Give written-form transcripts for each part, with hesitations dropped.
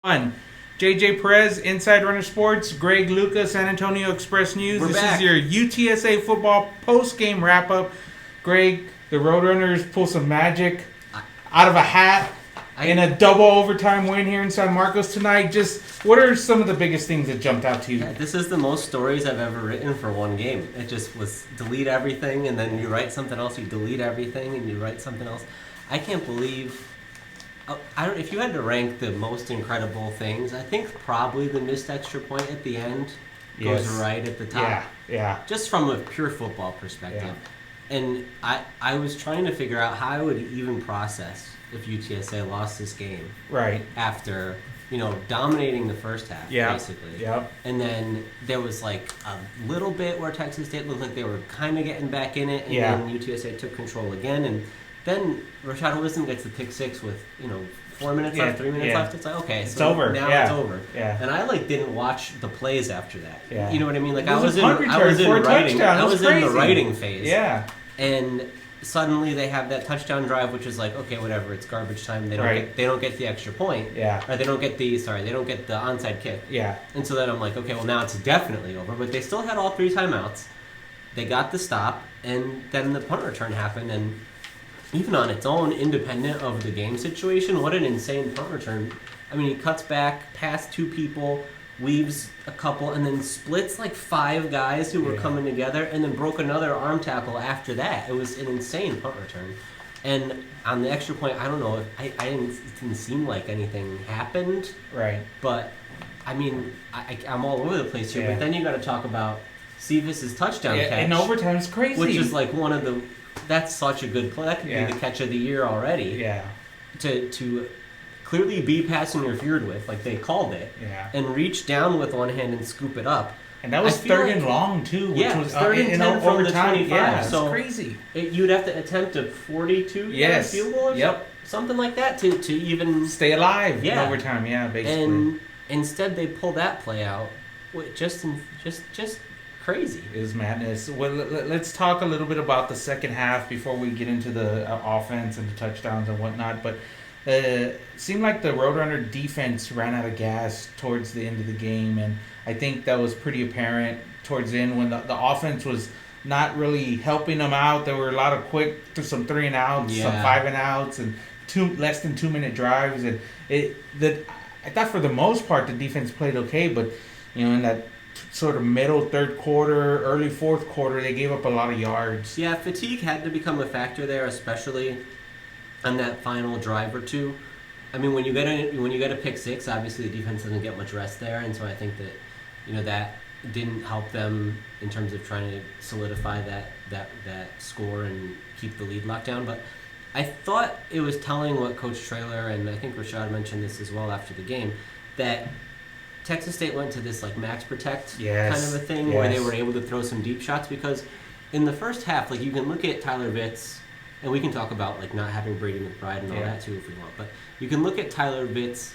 One, JJ Perez, Inside Runner Sports, Greg Luca, San Antonio Express News. We're this back. is your UTSA football post-game wrap-up. Greg, the Roadrunners pull some magic out of a hat in a double overtime win here in San Marcos tonight. Just what are some of the biggest things that jumped out to you? Yeah, this is the most stories I've ever written for one game. It just was delete everything, and then you write something else, you delete everything, and you write something else. I can't believe... if you had to rank the most incredible things, I think probably the missed extra point at the end goes right at the top. Yeah. Just from a pure football perspective. Yeah. And I was trying to figure out how I would even process if UTSA lost this game. Right. After, dominating the first half, basically. Yep. And then there was like a little bit where Texas State looked like they were kind of getting back in it, and then UTSA took control again. And then Rashad Wisdom gets the pick six with, 4 minutes left, 3 minutes left. It's like, okay, it's over. Now it's over. Yeah. And I didn't watch the plays after that. Yeah. You know what I mean? Like I was in the writing phase. Yeah. And suddenly they have that touchdown drive, which is like, okay, whatever, it's garbage time. They don't get the extra point. Yeah. Or they don't get the onside kick. Yeah. And so then I'm like, okay, well now it's definitely over. But they still had all 3 timeouts. They got the stop, and then the punt return happened, and even on its own, independent of the game situation, what an insane punt return. I mean, he cuts back past 2 people, weaves a couple, and then splits like 5 guys who were coming together, and then broke another arm tackle after that. It was an insane punt return. And on the extra point, I don't know, it didn't seem like anything happened. Right. But, I mean, I'm all over the place here, but then you got to talk about Cephas's touchdown catch. In overtime, it's crazy. Which is like one of the... That's such a good play. That could be the catch of the year already. Yeah. To clearly be pass interfered with, like they called it, and reach down with one hand and scoop it up. And that was third and long, too, which was third and 10 from the 25. Yeah, so crazy. You'd have to attempt a 42-yard field goal or something like that to even... Stay alive in overtime, basically. And instead they pull that play out. Just crazy. It was madness. Well, let's talk a little bit about the second half before we get into the offense and the touchdowns and whatnot. But it seemed like the Roadrunner defense ran out of gas towards the end of the game, and I think that was pretty apparent towards the end when the offense was not really helping them out. There were a lot of some 3 and outs, some 5 and outs, and less than 2 minute drives. And I thought for the most part the defense played okay, but in that sort of middle third quarter, early fourth quarter, they gave up a lot of yards. Yeah, fatigue had to become a factor there, especially on that final drive or two. I mean, when you get a pick six, obviously the defense doesn't get much rest there, and so I think that that didn't help them in terms of trying to solidify that score and keep the lead locked down. But I thought it was telling what Coach Traylor, and I think Rashad mentioned this as well after the game, that Texas State went to this like max protect kind of a thing where they were able to throw some deep shots, because in the first half, like you can look at Tyler Vitz, and we can talk about like not having Brady McBride and all that too if we want, but you can look at Tyler Vitz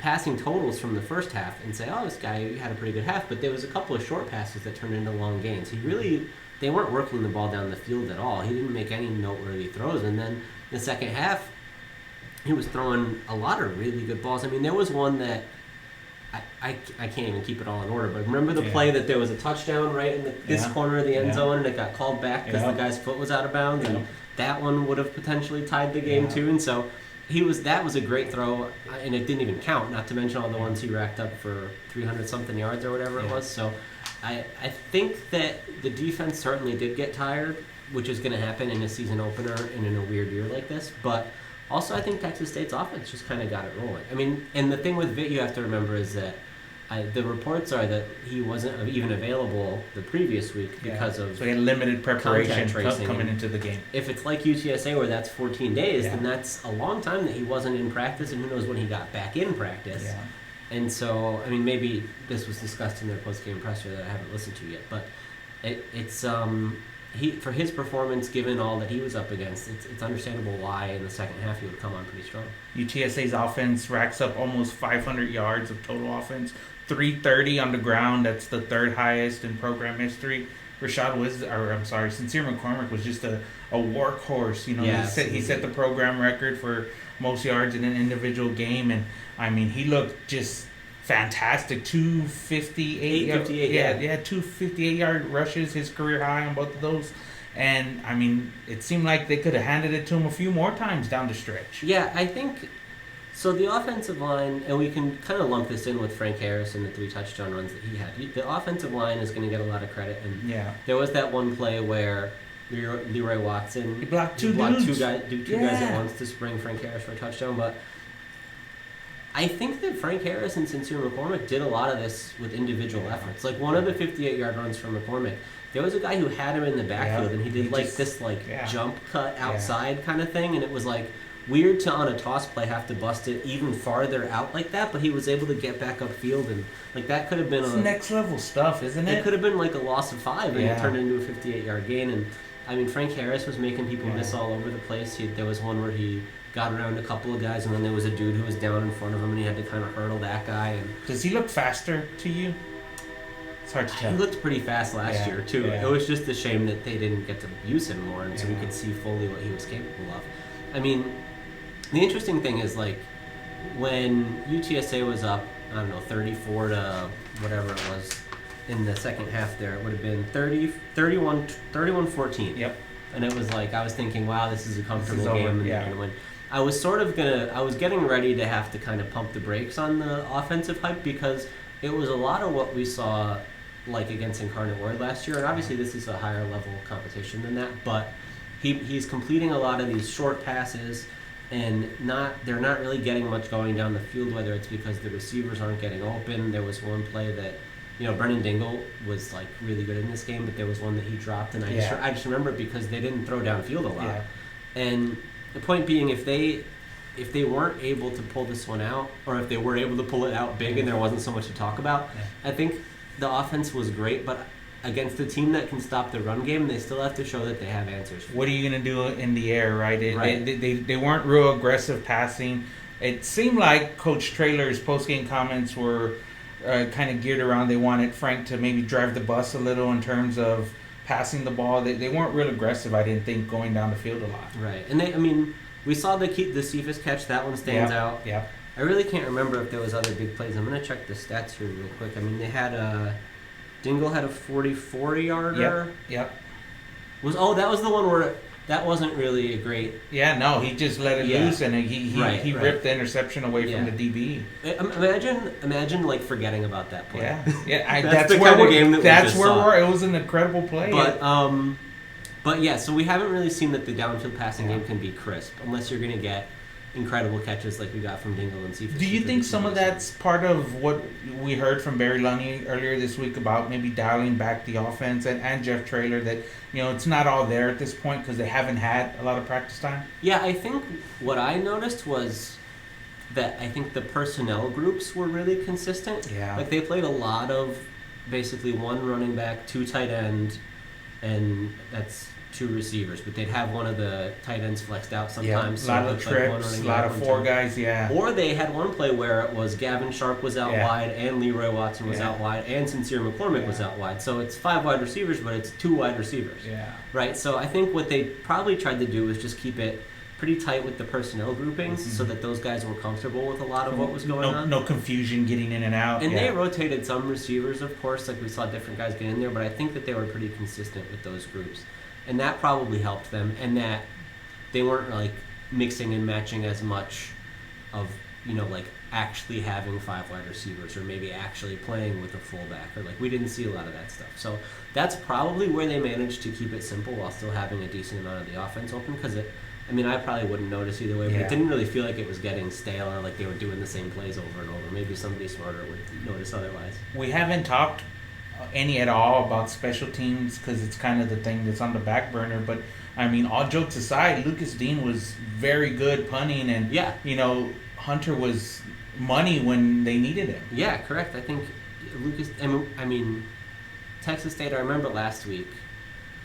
passing totals from the first half and say, oh, this guy had a pretty good half, but there was a couple of short passes that turned into long gains. They weren't working the ball down the field at all. He didn't make any noteworthy throws, and then the second half, he was throwing a lot of really good balls. I mean, there was one that I can't even keep it all in order, but remember the play that there was a touchdown right in this corner of the end zone, and it got called back because the guy's foot was out of bounds, and that one would have potentially tied the game too. And so that was a great throw, and it didn't even count, not to mention all the ones he racked up for 300-something yards or whatever it was. So I think that the defense certainly did get tired, which is going to happen in a season opener and in a weird year like this, but also, I think Texas State's offense just kind of got it rolling. I mean, and the thing with Vitt you have to remember is that the reports are that he wasn't even available the previous week because of so he had limited preparation tracing coming into the game. If it's like UTSA where that's 14 days, then that's a long time that he wasn't in practice, and who knows when he got back in practice. Yeah. And so, I mean, maybe this was discussed in their post-game presser that I haven't listened to yet, but it's for his performance, given all that he was up against, it's understandable why in the second half he would come on pretty strong. UTSA's offense racks up almost 500 yards of total offense, 330 on the ground. That's the third highest in program history. Sincere McCormick was just a a workhorse. You know, Yeah, he set the program record for most yards in an individual game, and I mean, he looked just fantastic. 258. 858, yeah, 258-yard rushes, his career high on both of those. And I mean, it seemed like they could have handed it to him a few more times down the stretch. Yeah, I think so. The offensive line, and we can kind of lump this in with Frank Harris and the 3 touchdown runs that he had. The offensive line is going to get a lot of credit. And Yeah. there was that one play where Leroy Watson He blocked two guys dudes. guys at once to spring Frank Harris for a touchdown. But I think that Frank Harris and Sincere McCormick did a lot of this with individual efforts. Like one of the 58-yard runs from McCormick, there was a guy who had him in the backfield, and he did this jump cut outside kind of thing, and it was like weird to on a toss play have to bust it even farther out like that, but he was able to get back upfield, and like that could have been It's next level stuff, isn't it? It could have been like a loss of 5, and it turned into a 58-yard gain. And I mean, Frank Harris was making people miss all over the place. There was one where he got around a couple of guys, and then there was a dude who was down in front of him, and he had to kind of hurdle that guy. And does he look faster to you? It's hard to tell. He looked pretty fast last year, too. Yeah. It was just a shame that they didn't get to use him more, and so we could see fully what he was capable of. I mean, the interesting thing is, like, when UTSA was up, I don't know, 34 to whatever it was in the second half there, it would have been 31-14. Yep. And it was like, I was thinking, wow, this is a comfortable game, and they're going to win. I was getting ready to have to kind of pump the brakes on the offensive hype, because it was a lot of what we saw like against Incarnate Word last year, and obviously this is a higher level competition than that, but he's completing a lot of these short passes, and they're not really getting much going down the field, whether it's because the receivers aren't getting open. There was one play that, Brendan Dingle was like really good in this game, but there was one that he dropped, and I just remember it because they didn't throw downfield a lot. Yeah. And the point being, if they weren't able to pull this one out, or if they were able to pull it out big and there wasn't so much to talk about, I think the offense was great, but against a team that can stop the run game, they still have to show that they have answers. What are you going to do in the air, right? Right. They weren't real aggressive passing. It seemed like Coach Traylor's post-game comments were kind of geared around, they wanted Frank to maybe drive the bus a little in terms of passing the ball. They weren't real aggressive, I didn't think, going down the field a lot. Right. And we saw the Cephas catch. That one stands out. Yeah. I really can't remember if there was other big plays. I'm going to check the stats here real quick. I mean, they had Dingle had a 44-yarder. Yep. That was the one where that wasn't really a great... Yeah, no, he just let it loose, and he ripped the interception away from the DB. Imagine like forgetting about that play. Yeah. That's the kind of game that we saw. It was an incredible play. But yeah, so we haven't really seen that the downfield passing game can be crisp, unless you're going to get incredible catches like we got from Dingle and Cephas. Do you think some of that's part of what we heard from Barry Lunny earlier this week about maybe dialing back the offense, and Jeff Traylor, that it's not all there at this point because they haven't had a lot of practice time? Yeah, I think what I noticed was that I think the personnel groups were really consistent. Yeah. Like they played a lot of basically one running back, 2 tight end, and that's 2 receivers, but they'd have one of the tight ends flexed out sometimes. A lot of trips, a lot of 4 guys, Or they had one play where it was Gavin Sharp was out wide, and Leroy Watson was out wide, and Sincere McCormick was out wide. So it's 5 wide receivers, but it's 2 wide receivers. Yeah. Right? So I think what they probably tried to do was just keep it pretty tight with the personnel groupings, so that those guys were comfortable with a lot of what was going on. No confusion getting in and out. And they rotated some receivers, of course, like we saw different guys get in there, but I think that they were pretty consistent with those groups. And that probably helped them, and that they weren't like mixing and matching as much of, like actually having 5 wide receivers, or maybe actually playing with a fullback, or like we didn't see a lot of that stuff. So that's probably where they managed to keep it simple while still having a decent amount of the offense open, because I probably wouldn't notice either way, but it didn't really feel like it was getting stale or like they were doing the same plays over and over. Maybe somebody smarter would notice otherwise. We haven't talked any at all about special teams because it's kind of the thing that's on the back burner, but all jokes aside, Lucas Dean was very good punting, and Hunter was money when they needed him. Yeah, correct. I think Lucas, Texas State, I remember last week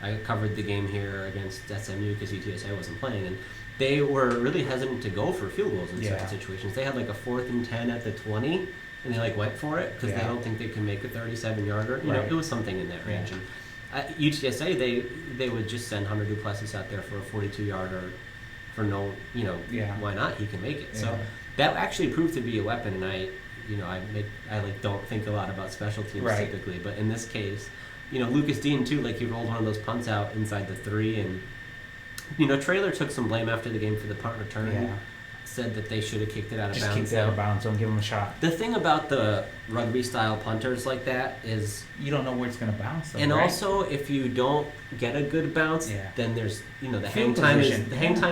I covered the game here against SMU because UTSA wasn't playing, and they were really hesitant to go for field goals in certain situations. They had like a 4th and 10 at the 20, and they went for it because they don't think they can make a 37-yarder. It was something in that range. UTSA, they would just send Hunter Duplessis out there for a 42-yarder for no, why not? He can make it. Yeah. So that actually proved to be a weapon, and I don't think a lot about special teams typically, but in this case, Lucas Dean too, like he rolled one of those punts out inside the 3, and Traylor took some blame after the game for the punt return. Yeah. Said that they should have kicked it out of Just bounds. kick it out of bounds. Don't give him a shot. The thing about the rugby-style punters like that is you don't know where it's going to bounce. Though, and right? also, if you don't get a good bounce, then there's the hang time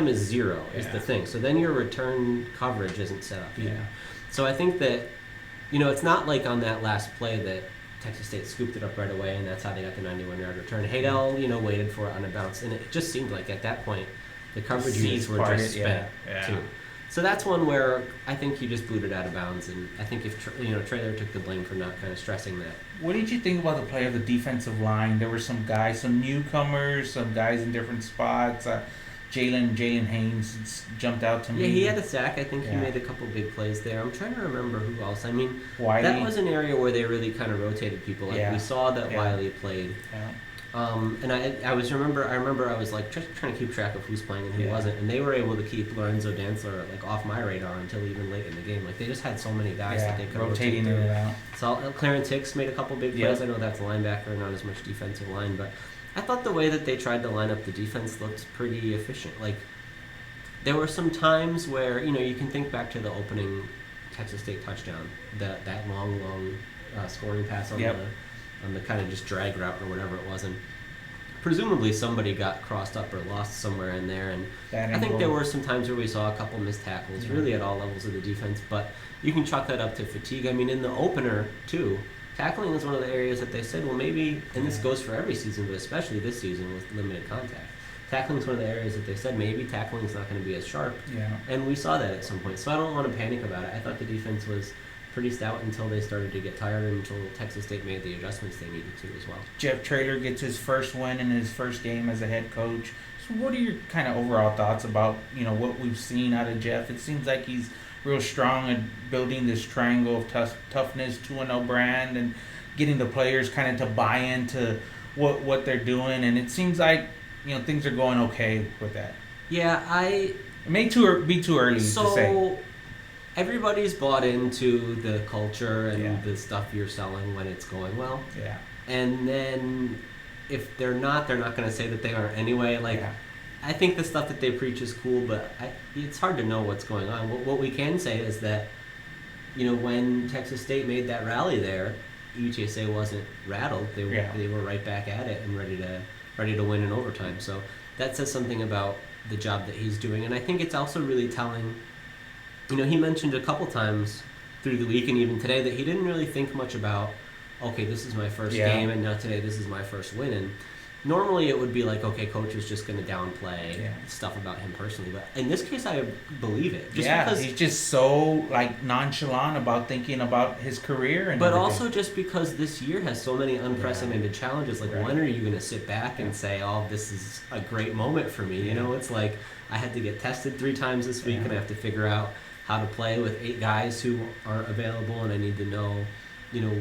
is 0 is the thing. So then your return coverage isn't set up either. Yeah. So I think that it's not like on that last play that Texas State scooped it up right away, and that's how they got the 91-yard return. Haydel, waited for it on a bounce, and it just seemed like at that point the coverage units were just spent too. So that's one where I think you just booted out of bounds, and I think if Traylor took the blame for not kind of stressing that. What did you think about the play of the defensive line? There were some guys, some newcomers, some guys in different spots. Jaylen Haynes jumped out to me. Yeah, he had a sack. I think he made a couple big plays there. I'm trying to remember who else. I mean, Wiley. That was an area where they really kind of rotated people. Like we saw that Wiley played. Yeah. And I remember I was like trying to keep track of who's playing and who wasn't, and they were able to keep Lorenzo Dantzler like off my radar until even late in the game. Like they just had so many guys that they could rotating rotate it out. So Clarence Hicks made a couple big plays. I know that's a linebacker, not as much defensive line, but I thought the way that they tried to line up the defense looked pretty efficient. Like there were some times where you can think back to the opening Texas State touchdown, that long scoring pass on the kind of just drag route or whatever it was, and presumably somebody got crossed up or lost somewhere in there, and I think there were some times where we saw a couple missed tackles really at all levels of the defense, but you can chalk that up to fatigue. I mean, in the opener too, tackling is one of the areas that they said, well, maybe, and this goes for every season, but especially this season with limited contact, tackling is one of the areas that they said maybe tackling is not going to be as sharp, and we saw that at some point, so I don't want to panic about it. I thought the defense was pretty stout until they started to get tired, until Texas State made the adjustments they needed to as well. Jeff Traylor gets his first win in his first game as a head coach. So what are your kind of overall thoughts about what we've seen out of Jeff? It seems like he's real strong at building this triangle of toughness, 2-0 brand, and getting the players kind of to buy into what they're doing. And it seems like things are going okay with that. Yeah, it may be too early to say. Everybody's bought into the culture and the stuff you're selling when it's going well. Yeah. And then if they're not going to say that they aren't anyway. I think the stuff that they preach is cool, but it's hard to know what's going on. What we can say is that, when Texas State made that rally there, UTSA wasn't rattled. They were right back at it and ready to win in overtime. So that says something about the job that he's doing. And I think it's also really telling. He mentioned a couple times through the week and even today that he didn't really think much about, okay, this is my first game, and now today this is my first win. And normally it would be like, okay, coach is just going to downplay stuff about him personally. But in this case, I believe it. Because he's just so nonchalant about thinking about his career. And everything. Also just because this year has so many unprecedented challenges. When are you going to sit back and say, oh, this is a great moment for me? It's like I had to get tested 3 times this week and I have to figure out how to play with 8 guys who aren't available, and I need to know,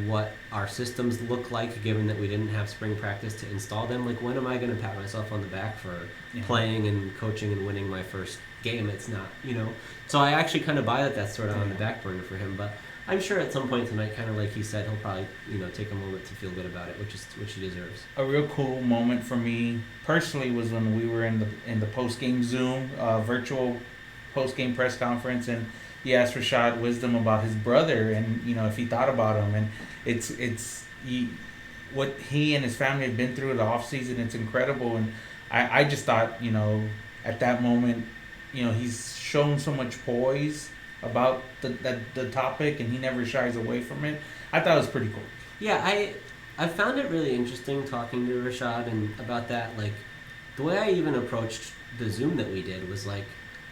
what our systems look like given that we didn't have spring practice to install them. When am I going to pat myself on the back for playing and coaching and winning my first game? It's not, So I actually kind of buy that that's sort of on the back burner for him, but I'm sure at some point tonight, kind of like he said, he'll probably, take a moment to feel good about it, which he deserves. A real cool moment for me personally was when we were in the post-game Zoom, virtual post-game press conference, and he asked Rashad wisdom about his brother and if he thought about him, and it's what he and his family have been through in the off season. It's incredible, and I just thought at that moment he's shown so much poise about the topic, and he never shies away from it. I thought it was pretty cool. Yeah, I found it really interesting talking to Rashad and about that. The way I even approached the Zoom that we did was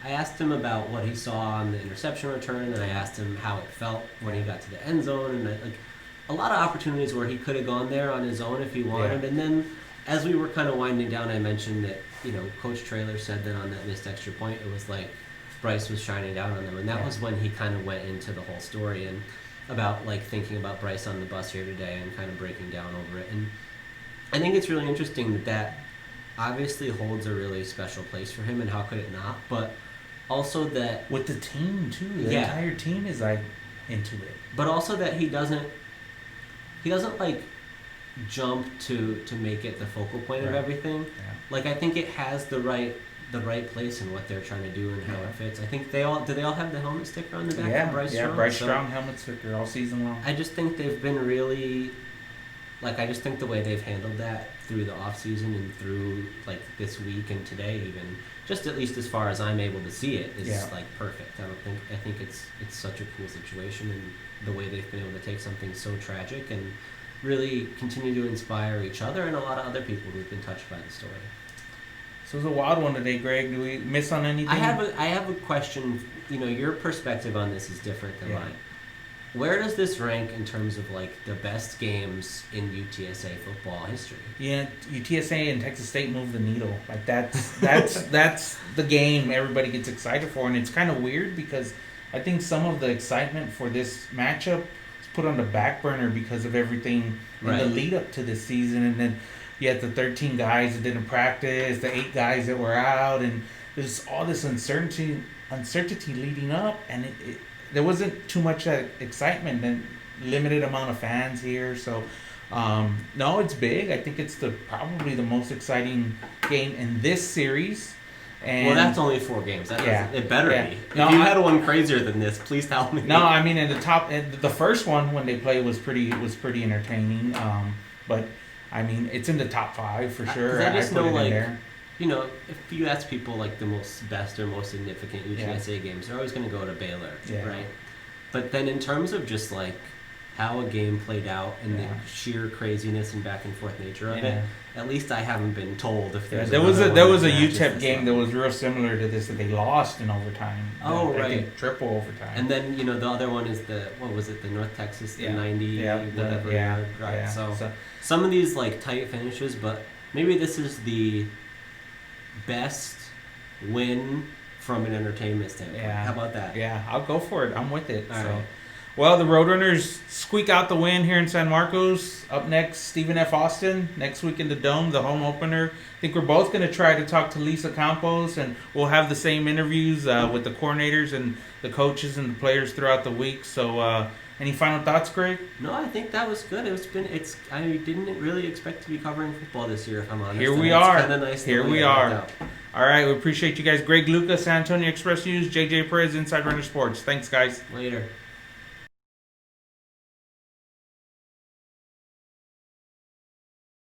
I asked him about what he saw on the interception return, and I asked him how it felt when he got to the end zone, and a lot of opportunities where he could have gone there on his own if he wanted. And then as we were kind of winding down, I mentioned that Coach Traylor said that on that missed extra point, it was like Bryce was shining down on them, and that was when he kind of went into the whole story and about thinking about Bryce on the bus here today and kind of breaking down over it. And I think it's really interesting that obviously holds a really special place for him, and how could it not? But also that with the team too, the entire team is like into it. But also that he doesn't like jump to make it the focal point of everything. Yeah. Like I think it has the right place in what they're trying to do and how it fits. I think they all have the helmet sticker on the back for Bryce Strong? Yeah, Bryce Strong helmet sticker all season long. I just think they've been really I just think the way they've handled that through the off season and through like this week and today even, just at least as far as I'm able to see it, is like perfect. I think it's such a cool situation, and the way they've been able to take something so tragic and really continue to inspire each other and a lot of other people who've been touched by the story. So it was a wild one today, Greg. Do we miss on anything? I have a question. Your perspective on this is different than mine. Where does this rank in terms of like the best games in UTSA football history? Yeah, UTSA and Texas State move the needle. Like that's the game everybody gets excited for, and it's kind of weird because I think some of the excitement for this matchup is put on the back burner because of everything in the lead up to this season, and then you had the 13 guys that didn't practice, the 8 guys that were out, and there's all this uncertainty leading up, and there wasn't too much excitement and limited amount of fans here. So, no, it's big. I think it's probably the most exciting game in this series. And that's only 4 games. It better be. No, if you had one crazier than this, please tell me. No, I mean the first one when they played was pretty entertaining. But I mean it's in the top 5 for sure. I just know in there. If you ask people like the best or most significant UTSA games, they're always going to go to Baylor, right? But then in terms of just like how a game played out and the sheer craziness and back and forth nature of it, at least I haven't been told if there's. There was a UTEP game that was real similar to this that they lost in overtime. Oh, right. I think triple overtime. And then the other one is the North Texas 90 whatever. Yeah. So some of these like tight finishes, but maybe this is the best win from an entertainment standpoint. Yeah. How about that? Yeah, I'll go for it. I'm with it. All right. Well, the Roadrunners squeak out the win here in San Marcos. Up next, Stephen F. Austin. Next week in the Dome, the home opener. I think we're both going to try to talk to Lisa Campos, and we'll have the same interviews with the coordinators and the coaches and the players throughout the week. So, any final thoughts, Greg? No, I think that was good. I didn't really expect to be covering football this year, if I'm honest. Here we are. It's kind of nice. Here we are. All right, we appreciate you guys. Greg Luca, San Antonio Express News, JJ Perez, Inside Runner Sports. Thanks, guys. Later.